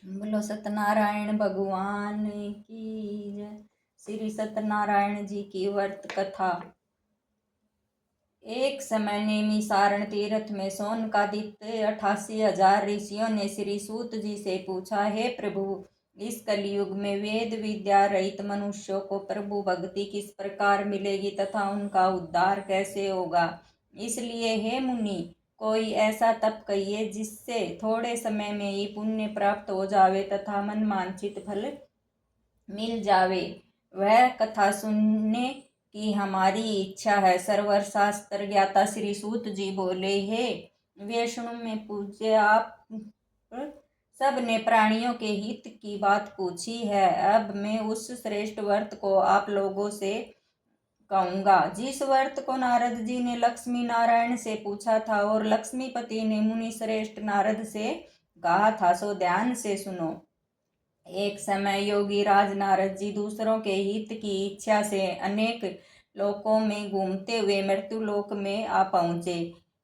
बोलो सत्यनारायण भगवान की जय। श्री सत्यनारायण जी की व्रत कथा। एक समय नेमि सारण तीर्थ में शौनकादित्य 88,000 ऋषियों ने श्री सूत जी से पूछा, हे प्रभु, इस कलयुग में वेद विद्या रहित मनुष्यों को प्रभु भक्ति किस प्रकार मिलेगी तथा उनका उद्धार कैसे होगा। इसलिए हे मुनि, कोई ऐसा तप कहिए जिससे थोड़े समय में ही पुण्य प्राप्त हो जावे तथा मन वांछित फल मिल जावे। वह कथा सुनने की हमारी इच्छा है। सरवर शास्त्र ज्ञाता श्री सूत जी बोले, हे वैष्णव में पूज्य, आप सब ने प्राणियों के हित की बात पूछी है। अब मैं उस श्रेष्ठ व्रत को आप लोगों से कहूंगा जिस व्रत को नारद जी ने लक्ष्मी नारायण से पूछा था और लक्ष्मीपति ने मुनि श्रेष्ठ नारद से कहा था, सो ध्यान से सुनो। एक समय योगी राज नारद जी दूसरों के हित की इच्छा से अनेक लोकों में घूमते हुए मृत्यु लोक में आ पहुँचे।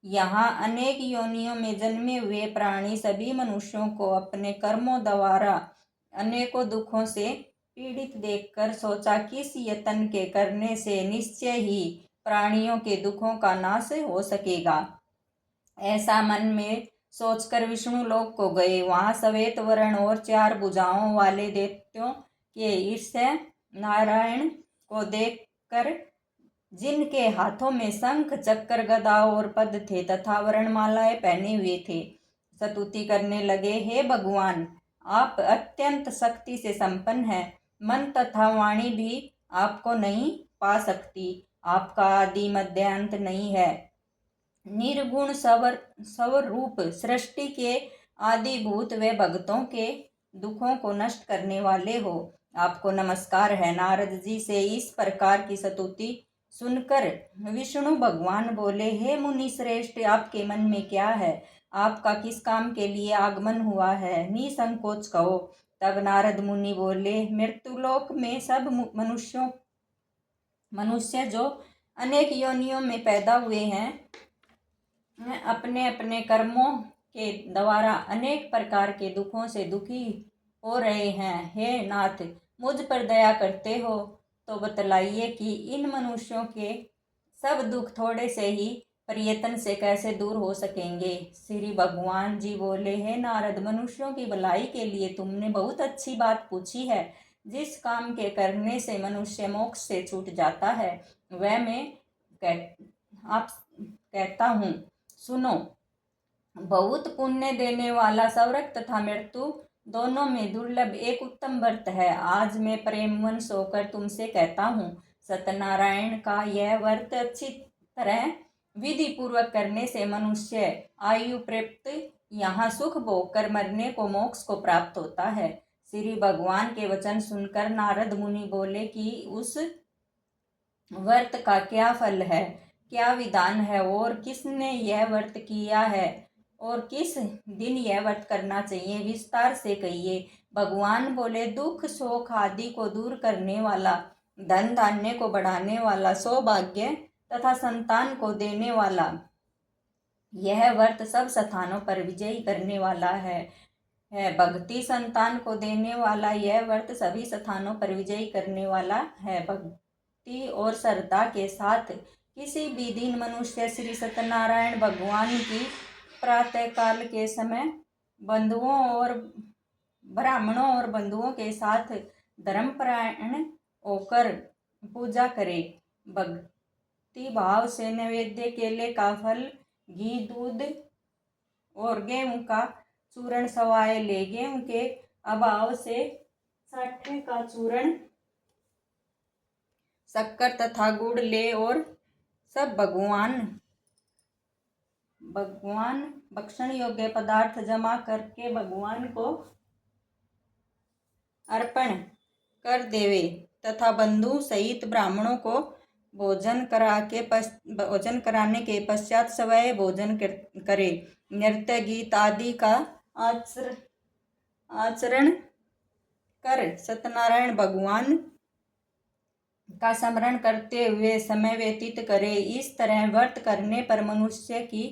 यहाँ अनेक योनियों में जन्मे हुए प्राणी सभी मनुष्यों को अपने कर्मों द्वारा अनेकों दुखों से पीड़ित देखकर सोचा, किस यत्न के करने से निश्चय ही प्राणियों के दुखों का नाश हो सकेगा। ऐसा मन में सोचकर विष्णु लोक को गए। वहां श्वेत वर्ण और 4 भुजाओं वाले दैत्यों के ईर्ष्या नारायण को देखकर, जिनके हाथों में शंख चक्र गदा और पद थे तथा वर्णमालाएं पहने हुए थे, स्तुति करने लगे, हे भगवान, आप अत्यंत शक्ति से संपन्न हैं। मन तथा वाणी भी आपको नहीं पा सकती। आपका आदि मध्य अंत नहीं है। निर्गुण स्वरूप सृष्टि के आदिभूत व भक्तों के दुखों को नष्ट करने वाले हो, आपको नमस्कार है। नारद जी से इस प्रकार की स्तुति सुनकर विष्णु भगवान बोले, हे मुनि श्रेष्ठ, आपके मन में क्या है? आपका किस काम के लिए आगमन हुआ है? निसंकोच कहो। तब नारद मुनि बोले, मृत्युलोक में सब मनुष्य जो अनेक योनियों में पैदा हुए हैं, अपने अपने कर्मों के द्वारा अनेक प्रकार के दुखों से दुखी हो रहे हैं। हे नाथ, मुझ पर दया करते हो तो बतलाइए कि इन मनुष्यों के सब दुख थोड़े से ही प्रयत्न से कैसे दूर हो सकेंगे। श्री भगवान जी बोले, हे नारद, मनुष्यों की भलाई के लिए तुमने बहुत अच्छी बात पूछी है। जिस काम के करने से मनुष्य मोक्ष से छूट जाता है, वह मैं आप कहता हूँ, सुनो। बहुत पुण्य देने वाला स्वर्ग तथा मृत्यु दोनों में दुर्लभ एक उत्तम व्रत है। आज मैं प्रेमवश होकर तुमसे कहता हूँ, सत्यनारायण का यह व्रत अच्छी तरह विधि पूर्वक करने से मनुष्य आयु प्राप्त यहाँ सुख भोग कर मरने को मोक्ष को प्राप्त होता है। श्री भगवान के वचन सुनकर नारद मुनि बोले कि उस व्रत का क्या फल है, क्या विधान है और किसने यह व्रत किया है और किस दिन यह व्रत करना चाहिए, विस्तार से कहिए। भगवान बोले, दुख शोक आदि को दूर करने वाला, धन धान्य को बढ़ाने वाला, सौभाग्य तथा संतान को देने वाला यह व्रत सब स्थानों पर विजयी करने वाला है। भक्ति संतान को देने वाला यह व्रत सभी स्थानों पर विजयी करने वाला है। भक्ति और श्रद्धा के साथ किसी भी दिन मनुष्य श्री सत्यनारायण भगवान की प्रातः काल के समय बंधुओं और ब्राह्मणों और बंधुओं के साथ धर्मपरायण होकर पूजा करे। भक्ति भाव से नैवेद्य केले का फल, घी, दूध और गेहूं का चूर्ण सवाए ले। गेहूं के अभाव से साठे का चूर्ण, शक्कर तथा गुड़ ले और सब भगवान भक्षण योग्य पदार्थ जमा करके भगवान को अर्पण कर देवे तथा बंधु सहित ब्राह्मणों को भोजन कराने के पश्चात स्वयं भोजन करे। नृत्य गीत आदि का आचरण कर सत्यनारायण भगवान का स्मरण करते हुए समय व्यतीत करे। इस तरह व्रत करने पर मनुष्य की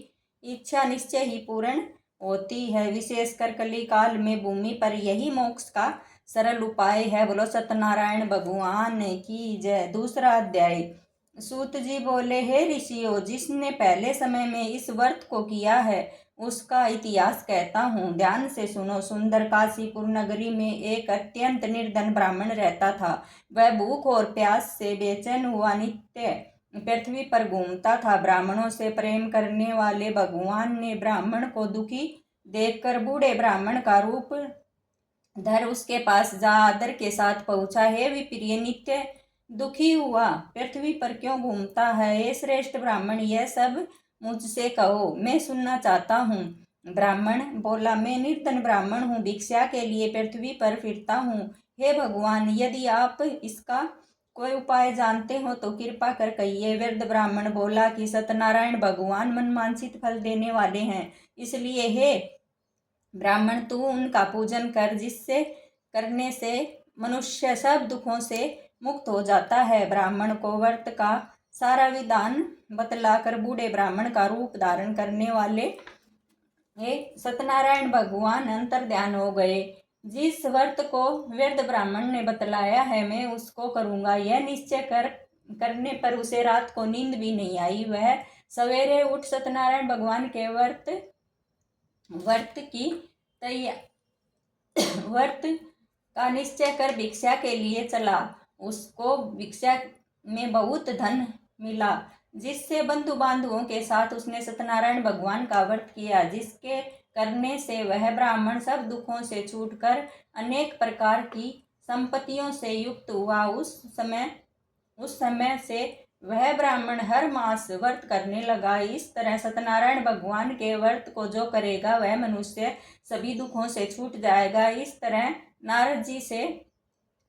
इच्छा निश्चय ही पूर्ण होती है। विशेषकर कली काल में भूमि पर यही मोक्ष का सरल उपाय है। बोलो सत्यनारायण भगवान की जय। दूसरा अध्याय। सूत जी बोले, हे ऋषियों, जिसने पहले समय में इस व्रत को किया है उसका इतिहास कहता हूँ, ध्यान से सुनो। सुंदर काशीपुर नगरी में एक अत्यंत निर्धन ब्राह्मण रहता था। वह भूख और प्यास से बेचैन हुआ नित्य पृथ्वी पर घूमता था। ब्राह्मणों से प्रेम करने वाले भगवान ने ब्राह्मण को दुखी देखकर बूढ़े ब्राह्मण का रूप धर उसके पास जा आदर के साथ पहुंचा। हे विप्रिय, नित्य दुखी हुआ पृथ्वी पर क्यों घूमता है? हे श्रेष्ठ ब्राह्मण, यह सब मुझसे कहो, मैं सुनना चाहता हूँ। ब्राह्मण बोला, मैं निर्धन ब्राह्मण हूँ, भिक्षा के लिए पृथ्वी पर फिरता हूँ। हे भगवान, यदि आप इसका कोई उपाय जानते हो तो कृपा कर कहिए। वृद्ध ब्राह्मण बोला कि सत्यनारायण भगवान मनमांसित फल देने वाले हैं, इसलिए हे ब्राह्मण, तू उनका पूजन कर, जिससे करने से मनुष्य सब दुखों से मुक्त हो जाता है। ब्राह्मण को व्रत का सारा विधान बतलाकर बूढ़े ब्राह्मण का रूप धारण करने वाले हे सत्यनारायण भगवान अंतर ध्यान हो गए। जिस व्रत को वृद्ध ब्राह्मण ने बतलाया है मैं उसको करूंगा, यह निश्चय करने पर उसे रात को नींद भी नहीं आई। वह सवेरे उठ सत्यनारायण भगवान के व्रत की व्रत का निश्चय कर भिक्षा के लिए चला। उसको भिक्षा में बहुत धन मिला, जिससे बंधु बांधवों के साथ उसने सत्यनारायण भगवान का व्रत किया, जिसके करने से वह ब्राह्मण सब दुखों से छूटकर अनेक प्रकार की संपत्तियों से युक्त हुआ। उस समय से वह ब्राह्मण हर मास व्रत करने लगा। इस तरह सत्यनारायण भगवान के व्रत को जो करेगा वह मनुष्य सभी दुखों से छूट जाएगा। इस तरह नारद जी से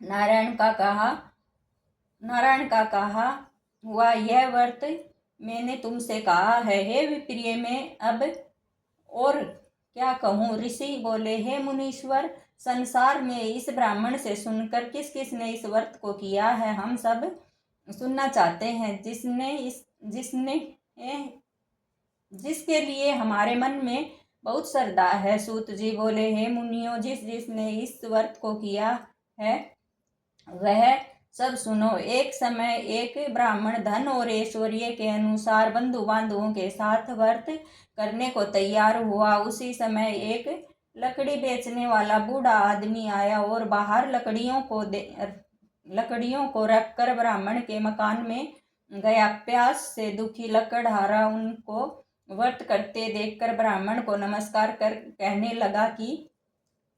नारायण का कहा हुआ यह व्रत मैंने तुमसे कहा है। हे विप्रिय, मैं अब और क्या कहूँ? ऋषि बोले, हे मुनीश्वर, संसार में इस ब्राह्मण से सुनकर किस किस ने इस व्रत को किया है, हम सब सुनना चाहते हैं। जिसके लिए हमारे मन में बहुत श्रद्धा है। सूत जी बोले, हे मुनियों, जिसने इस व्रत को किया है वह सब सुनो। एक समय एक ब्राह्मण धन और ऐश्वर्य के अनुसार बंधु बांधवों के साथ व्रत करने को तैयार हुआ। उसी समय एक लकड़ी बेचने वाला बूढ़ा आदमी आया और बाहर लकड़ियों को रखकर ब्राह्मण के मकान में गया। प्यास से दुखी लकड़हारा उनको व्रत करते देखकर ब्राह्मण को नमस्कार कर कहने लगा कि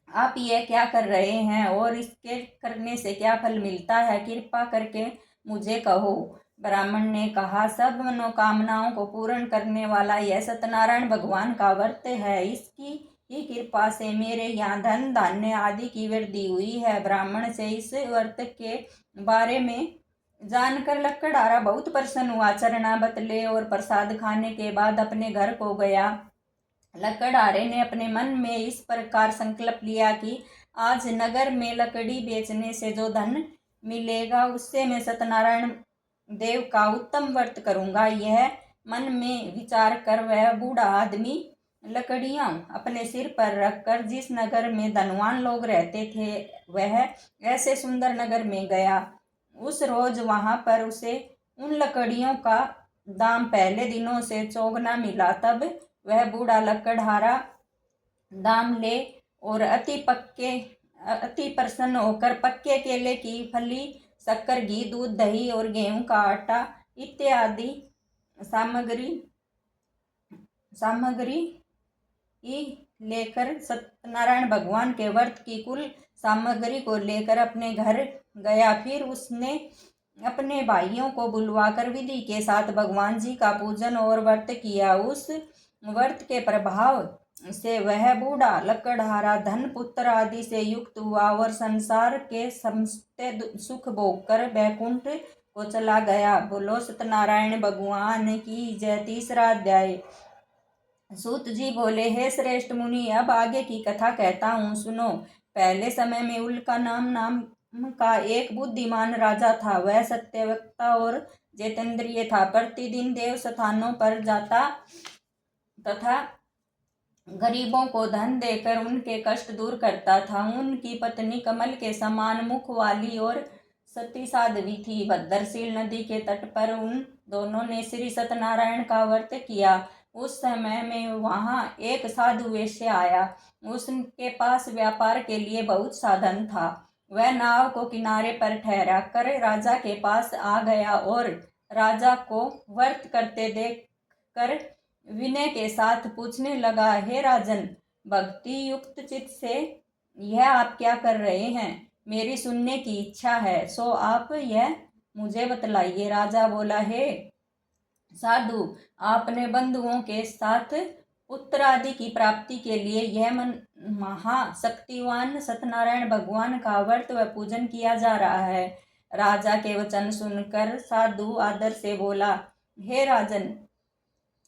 आप ये क्या कर रहे हैं और इसके करने से क्या फल मिलता है, कृपा करके मुझे कहो। ब्राह्मण ने कहा, सब मनोकामनाओं को पूर्ण करने वाला यह सत्यनारायण भगवान का व्रत है। इसकी ही कृपा से मेरे यहाँ धन धान्य आदि की वृद्धि हुई है। ब्राह्मण से इस व्रत के बारे में जानकर लकड़हारा बहुत प्रसन्न हुआ। चरणा बतले और प्रसाद खाने के बाद अपने घर को गया। लकड़हारे ने अपने मन में इस प्रकार संकल्प लिया कि आज नगर में लकड़ी बेचने से जो धन मिलेगा उससे मैं सत्यनारायण देव का उत्तम व्रत करूंगा। यह मन में विचार कर वह बूढ़ा आदमी लकड़ियां अपने सिर पर रखकर जिस नगर में धनवान लोग रहते थे वह ऐसे सुंदर नगर में गया। उस रोज वहां पर उसे उन लकड़ियों का दाम पहले दिनों से चौगुना मिला। तब वह बूढ़ा लकड़हारा दाम ले और अति प्रसन्न होकर पक्के केले की फली, शक्कर, घी, दूध, दही और गेहूं का आटा इत्यादि सामग्री लेकर सत्यनारायण भगवान के व्रत की कुल सामग्री को लेकर अपने घर गया। फिर उसने अपने भाइयों को बुलवाकर विधि के साथ भगवान जी का पूजन और व्रत किया। उस व्रत के प्रभाव से वह बूढ़ा लकड़हारा धन पुत्र आदि से युक्त हुआ और संसार के समस्त सुख भोगकर बैकुंठ को चला गया। बोलो सत्यनारायण भगवान की जय। तीसरा अध्याय। सूत जी बोले, हे श्रेष्ठ मुनि, अब आगे की कथा कहता हूँ, सुनो। पहले समय में उल्का नाम का एक बुद्धिमान राजा था। वह सत्यवक्ता और जितेंद्रिय था। प्रतिदिन देव स्थानों पर जाता तथा गरीबों को धन देकर उनके कष्ट दूर करता था। उनकी पत्नी कमल के समान मुख वाली और सती साध्वी थी। भद्रशील नदी के तट पर उन दोनों ने श्री सत्यनारायण का व्रत किया। उस समय में वहां एक साधु वैश्य आया। उसके पास व्यापार के लिए बहुत साधन था। वह नाव को किनारे पर ठहरा कर राजा के पास आ गया और राजा को व्रत करते देख कर विनय के साथ पूछने लगा, हे राजन, भक्ति युक्त चित्त से यह आप क्या कर रहे हैं? मेरी सुनने की इच्छा है, सो आप यह मुझे बतलाइए। राजा बोला, हे साधु, आपने बंधुओं के साथ उत्तरादि की प्राप्ति के लिए यह महाशक्तिवान सत्यनारायण भगवान का व्रत व पूजन किया जा रहा है। राजा के वचन सुनकर साधु आदर से बोला, हे राजन,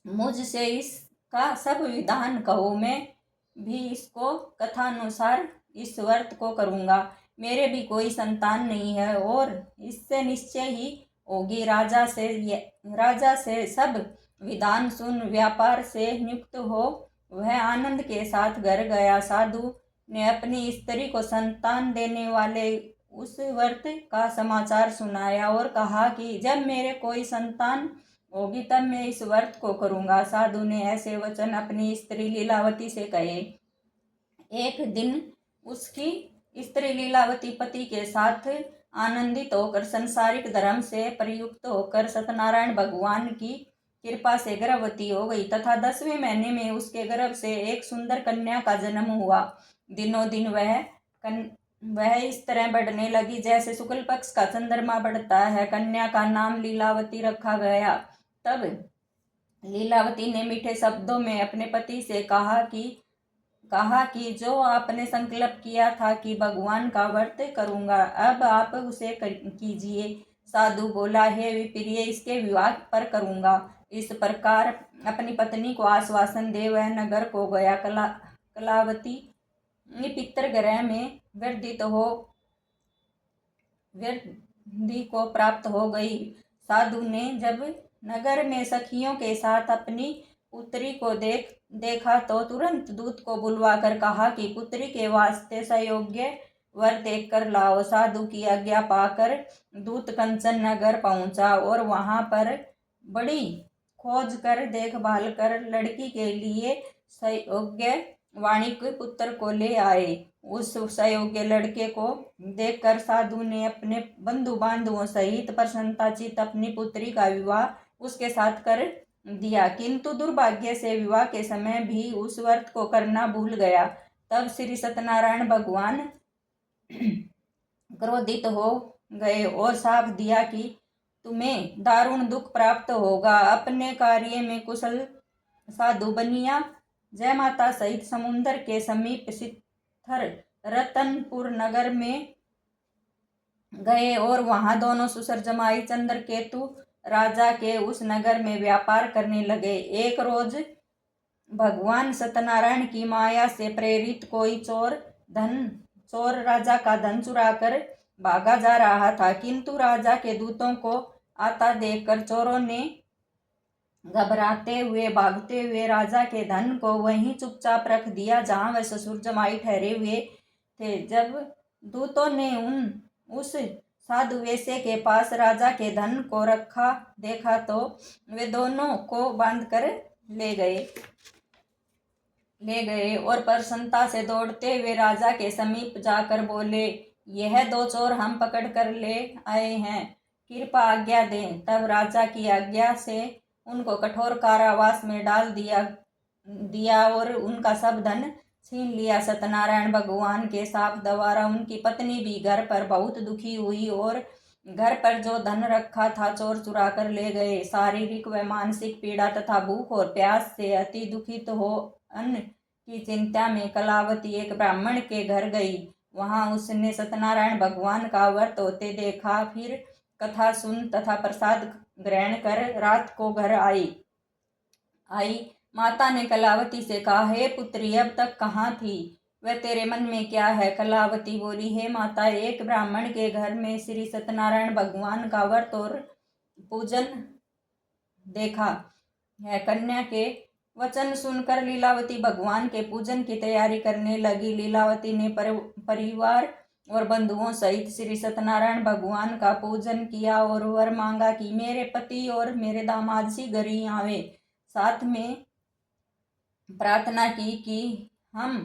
मुझसे इसका सब विधान कहो, मैं भी इसको कथानुसार इस व्रत को करूँगा। मेरे भी कोई संतान नहीं है और इससे निश्चय ही होगी। राजा से सब विधान सुन व्यापार से नियुक्त हो वह आनंद के साथ घर गया। साधु ने अपनी स्त्री को संतान देने वाले उस व्रत का समाचार सुनाया और कहा कि जब मेरे कोई संतान होगी तब मैं इस व्रत को करूँगा। साधु ने ऐसे वचन अपनी स्त्री लीलावती से कहे। एक दिन उसकी स्त्री लीलावती पति के साथ आनंदित होकर संसारिक धर्म से प्रयुक्त होकर सत्यनारायण भगवान की कृपा से गर्भवती हो गई तथा 10वें महीने में उसके गर्भ से एक सुंदर कन्या का जन्म हुआ। दिनों दिन वह इस तरह बढ़ने लगी जैसे शुक्ल पक्ष का चंद्रमा बढ़ता है। कन्या का नाम लीलावती रखा गया। तब लीलावती ने मीठे शब्दों में अपने पति से कहा कि जो आपने संकल्प किया था कि भगवान का व्रत करूंगा, अब आप उसे कीजिए। साधु बोला, हे विप्रिय, इसके विवाह पर करूंगा। इस प्रकार अपनी पत्नी को आश्वासन दे वह नगर को गया। कलावती पितृगृह में वृद्धि को प्राप्त हो गई। साधु ने जब नगर में सखियों के साथ अपनी पुत्री को देखा तो तुरंत दूत को बुलवाकर कहा कि पुत्री के वास्ते सयोग्य वर देख कर लाओ। साधु की आज्ञा पाकर दूत कंचन नगर पहुंचा और वहां पर बड़ी खोज कर देखभाल कर लड़की के लिए सयोग्य वाणिक पुत्र को ले आए। उस सयोग्य लड़के को देखकर साधु ने अपने बंधु बांधवों सहित प्रसन्नताचित अपनी पुत्री का विवाह उसके साथ कर दिया, किंतु दुर्भाग्य से विवाह के समय भी उस व्रत को करना भूल गया। तब श्री सत्यनारायण भगवान क्रोधित हो गए और शाप दिया कि तुम्हें दारुण दुख प्राप्त होगा। अपने कार्य में कुशल साधु बनिया जय माता सहित समुद्र के समीप सित्थर रतनपुर नगर में गए और वहां दोनों सुसर जमाई चंद्रकेतु राजा के उस नगर में व्यापार करने लगे। एक रोज भगवान सत्यनारायण की माया से प्रेरित कोई चोर राजा का धन चुराकर भागा जा रहा था, किंतु राजा के दूतों को आता देखकर चोरों ने घबराते हुए भागते हुए राजा के धन को वहीं चुपचाप रख दिया जहां वह ससुर जमाई ठहरे हुए थे। जब दूतों ने उस साधु वैश्य के पास राजा के धन को रखा देखा तो वे दोनों को बांध कर ले गए और प्रसन्नता से दौड़ते हुए राजा के समीप जाकर बोले, यह 2 चोर हम पकड़ कर ले आए हैं, कृपा आज्ञा दें। तब राजा की आज्ञा से उनको कठोर कारावास में डाल दिया और उनका सब धन छीन लिया। सत्यनारायण भगवान के शाप द्वारा उनकी पत्नी भी घर पर बहुत दुखी हुई और घर पर जो धन रखा था चोर चुरा कर ले गए। शारीरिक व मानसिक पीड़ा तथा भूख और प्यास से अति दुखित हो अन्न की चिंता में कलावती एक ब्राह्मण के घर गई। वहां उसने सत्यनारायण भगवान का व्रत होते देखा। फिर कथा सुन तथा प्रसाद ग्रहण कर रात को घर आई। माता ने कलावती से कहा, हे पुत्री, अब तक कहाँ थी? वह तेरे मन में क्या है? कलावती बोली, हे माता, एक ब्राह्मण के घर में श्री सत्यनारायण भगवान का व्रत और पूजन देखा है। कन्या के वचन सुनकर लीलावती भगवान के पूजन की तैयारी करने लगी। लीलावती ने परिवार और बंधुओं सहित श्री सत्यनारायण भगवान का पूजन किया और वर मांगा कि मेरे पति और मेरे दामाद शीघ्र ही आवे। साथ में प्रार्थना की कि हम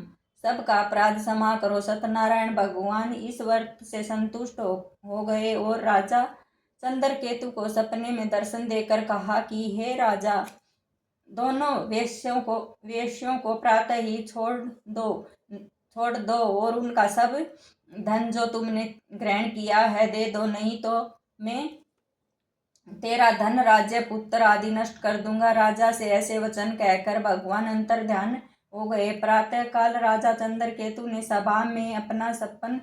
सबका अपराध क्षमा करो। सत्यनारायण भगवान इस व्रत से संतुष्ट हो गए और राजा चंद्रकेतु को सपने में दर्शन देकर कहा कि हे राजा, दोनों वेश्यों को प्रातः ही छोड़ दो और उनका सब धन जो तुमने ग्रहण किया है दे दो, नहीं तो मैं तेरा धन, राज्य, पुत्र आदि नष्ट कर दूंगा। राजा से ऐसे वचन कहकर भगवान अंतर्ध्यान हो गए। प्रातः काल राजा चंद्रकेतु ने सभा में अपना सपन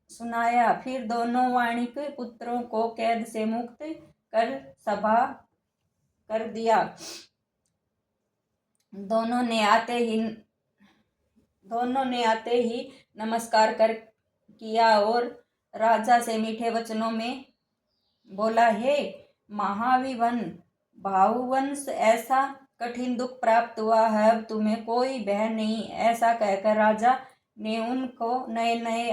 सुनाया। फिर दोनों वाणिक पुत्रों को कैद से मुक्त कर सभा कर दिया। दोनों ने आते ही नमस्कार किया और राजा से मीठे वचनों में बोला, हे महाविवन भाववंश, ऐसा कठिन दुख प्राप्त हुआ है, अब तुम्हें कोई भय नहीं। ऐसा कहकर राजा ने उनको नए नए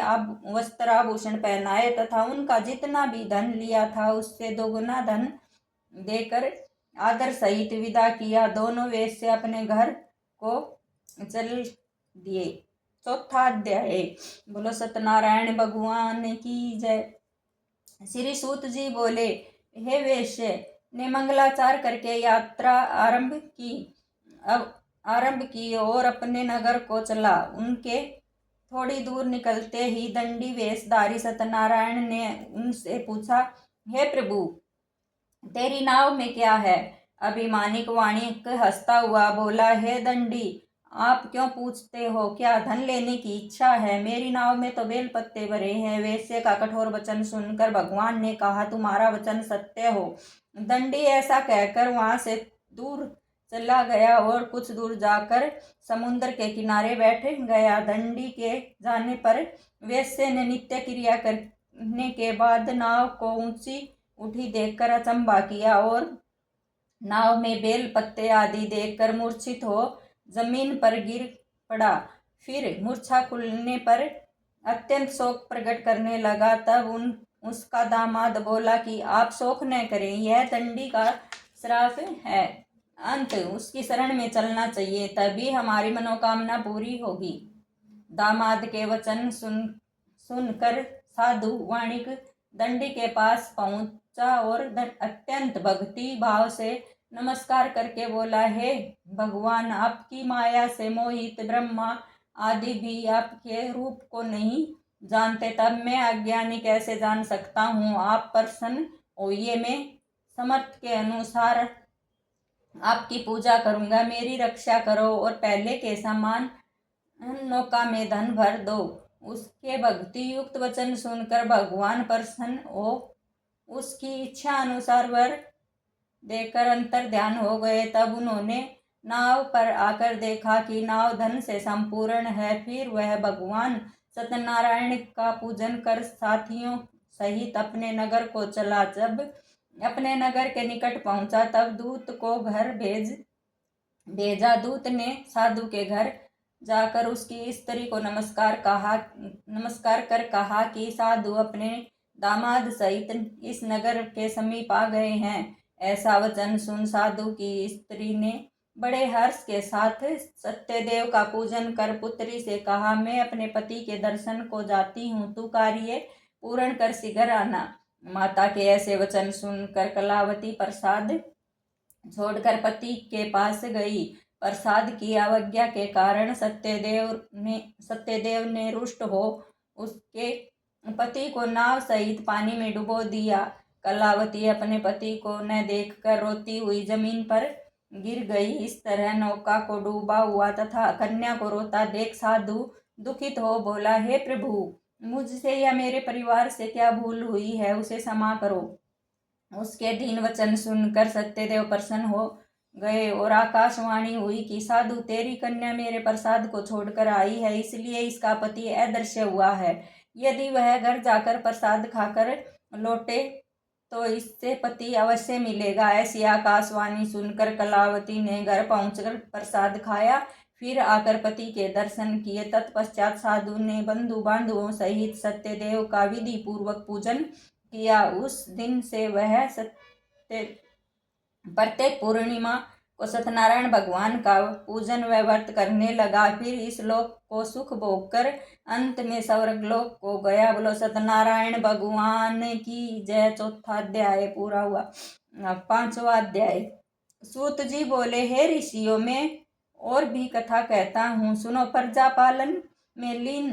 वस्त्र आभूषण पहनाए तथा उनका जितना भी धन लिया था उससे दोगुना धन देकर आदर सहित विदा किया। दोनों वेश्य अपने घर को चल दिए। चौथा अध्याय। बोलो सत्यनारायण भगवान की जय। श्री सूत जी बोले, हे वेश्य ने मंगलाचार करके यात्रा आरंभ की और अपने नगर को चला। उनके थोड़ी दूर निकलते ही दंडी वेशधारी सत्यनारायण ने उनसे पूछा, हे प्रभु, तेरी नाव में क्या है? अभिमानिक वाणिक हंसता हुआ बोला, हे दंडी, आप क्यों पूछते हो? क्या धन लेने की इच्छा है? मेरी नाव में तो बेल पत्ते भरे हैं। वेश्य का कठोर वचन सुनकर भगवान ने कहा, तुम्हारा वचन सत्य हो। दंडी ऐसा कहकर वहां से दूर चला गया और कुछ दूर जाकर समुद्र के किनारे बैठ गया। दंडी के जाने पर वेश्य ने नित्य क्रिया करने के बाद नाव को ऊंची उठी देखकर अचंभा किया और नाव में बेल पत्ते आदि देखकर मूर्छित हो जमीन पर गिर पड़ा। फिर मूर्छा खुलने पर अत्यंत शोक प्रकट करने लगा। तब उसका दामाद बोला कि आप शोक न करें, यह दंडी का श्राप है, अंत उसकी शरण में चलना चाहिए, तभी हमारी मनोकामना पूरी होगी। दामाद के वचन सुनकर साधु वाणिक दंडी के पास पहुंचा और अत्यंत भक्ति भाव से नमस्कार करके बोला, हे भगवान, आपकी माया से मोहित ब्रह्मा आदि भी आपके रूप को नहीं जानते, तब मैं अज्ञानी कैसे जान सकता हूँ? आप प्रसन्न होइए, मैं समर्थ के अनुसार आपकी पूजा करूँगा। मेरी रक्षा करो और पहले के समान नौका में धन भर दो। उसके भक्ति युक्त वचन सुनकर भगवान प्रसन्न हो उसकी इच्छा अनुसार वर देकर अंतर्ध्यान हो गए। तब उन्होंने नाव पर आकर देखा कि नाव धन से संपूर्ण है। फिर वह भगवान सत्यनारायण का पूजन कर साथियों सहित अपने नगर को चला। जब अपने नगर के निकट पहुंचा तब दूत को घर भेजा। दूत ने साधु के घर जाकर उसकी स्त्री को नमस्कार कर कहा कि साधु अपने दामाद सहित इस नगर के समीप आ गए हैं। ऐसा वचन सुन साधु की स्त्री ने बड़े हर्ष के साथ सत्यदेव का पूजन कर पुत्री से कहा, मैं अपने पति के दर्शन को जाती हूँ, तू कार्य पूर्ण कर शीघ्र आना। माता के ऐसे वचन सुनकर कलावती प्रसाद छोड़कर पति के पास गई। प्रसाद की अवज्ञा के कारण सत्यदेव ने रुष्ट हो उसके पति को नाव सहित पानी में डुबो दिया। कलावती अपने पति को न देखकर रोती हुई जमीन पर गिर गई। इस तरह नौका को डूबा हुआ तथा कन्या को रोता देख साधु दुखित हो बोला, हे प्रभु, मुझसे या मेरे परिवार से क्या भूल हुई है, उसे क्षमा करो। उसके दीन वचन सुनकर सत्यदेव प्रसन्न हो गए और आकाशवाणी हुई कि साधु, तेरी कन्या मेरे प्रसाद को छोड़कर आई है, इसलिए इसका पति अदृश्य हुआ है। यदि वह घर जाकर प्रसाद खाकर लौटे तो इससे पति अवश्य मिलेगा। ऐसी आकाशवाणी सुनकर कलावती ने घर पहुंचकर प्रसाद खाया, फिर आकर पति के दर्शन किए। तत्पश्चात साधु ने बंधु बांधवों सहित सत्यदेव का विधि पूर्वक पूजन किया। उस दिन से वह प्रत्येक पूर्णिमा को सत्यनारायण भगवान का पूजन व व्रत करने लगा। फिर इस लोक को सुख भोग कर अंत में स्वर्गलोक को गया। बोलो सत्यनारायण भगवान की जय। चौथा अध्याय पूरा हुआ। पांचवा अध्याय। सूत जी बोले, हे ऋषियों, मैं और भी कथा कहता हूँ, सुनो। प्रजा पालन में लीन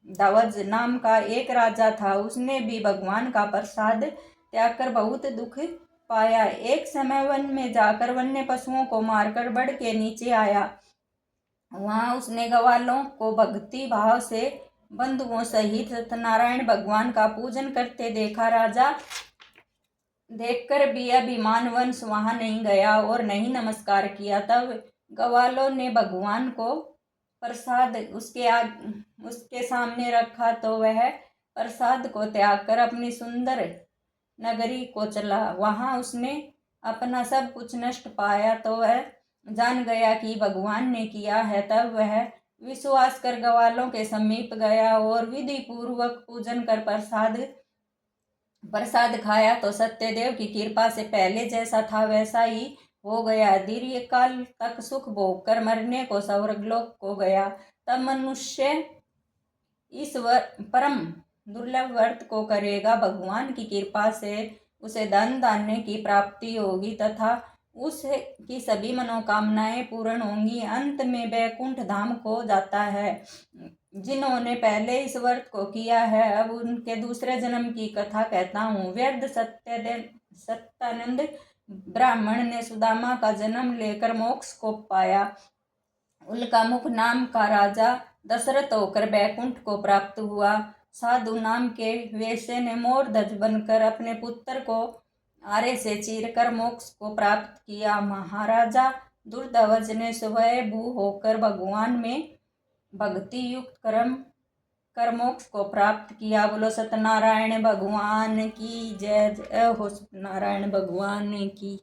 धवज नाम का एक राजा था। उसने भी भगवान का प्रसाद त्याग कर बहुत दुख पाया। एक समय वन में जाकर वन्य पशुओं को मारकर बढ़ के नीचे आया। वहां उसने ग्वालों को भक्ति भाव से बंधुओं सहित सत्यनारायण भगवान का पूजन करते देखा। राजा देखकर भी अभिमानवश वहां नहीं गया और नहीं नमस्कार किया। तब ग्वालों ने भगवान को प्रसाद उसके सामने रखा तो वह प्रसाद को त्याग कर अपनी सुंदर नगरी को चला। वहां उसने अपना सब कुछ नष्ट पाया तो वह जान गया कि भगवान ने किया है। तब वह विश्वास कर ग्वालों के समीप गया और विधि पूर्वक पूजन कर प्रसाद खाया तो सत्यदेव की कृपा से पहले जैसा था वैसा ही हो गया। दीर्घ काल तक सुख भोग कर मरने को स्वर्गलोक को गया। तब मनुष्य इस परम दुर्लभ व्रत को करेगा। भगवान की कृपा से उसे धन धान्य की प्राप्ति होगी तथा उसकी सभी मनोकामनाएं पूर्ण होंगी। अंत में वैकुंठ धाम को जाता है। जिन्होंने पहले इस व्रत को किया है, अब उनके दूसरे जन्म की कथा कहता हूँ। व्यर्थ सत्यानंद ब्राह्मण ने सुदामा का जन्म लेकर मोक्ष को पाया। उनका मुख नाम का राजा दशरथ होकर वैकुंठ को प्राप्त हुआ। साधु नाम के वेश्य ने मोर ध्वज बनकर अपने पुत्र को आरे से चीरकर मोक्ष को प्राप्त किया। महाराजा दुर्धवज ने स्वयंभू होकर भगवान में भक्ति युक्त कर मोक्ष को प्राप्त किया। बोलो सत्यनारायण भगवान की जय। जय हो सत्यनारायण भगवान की।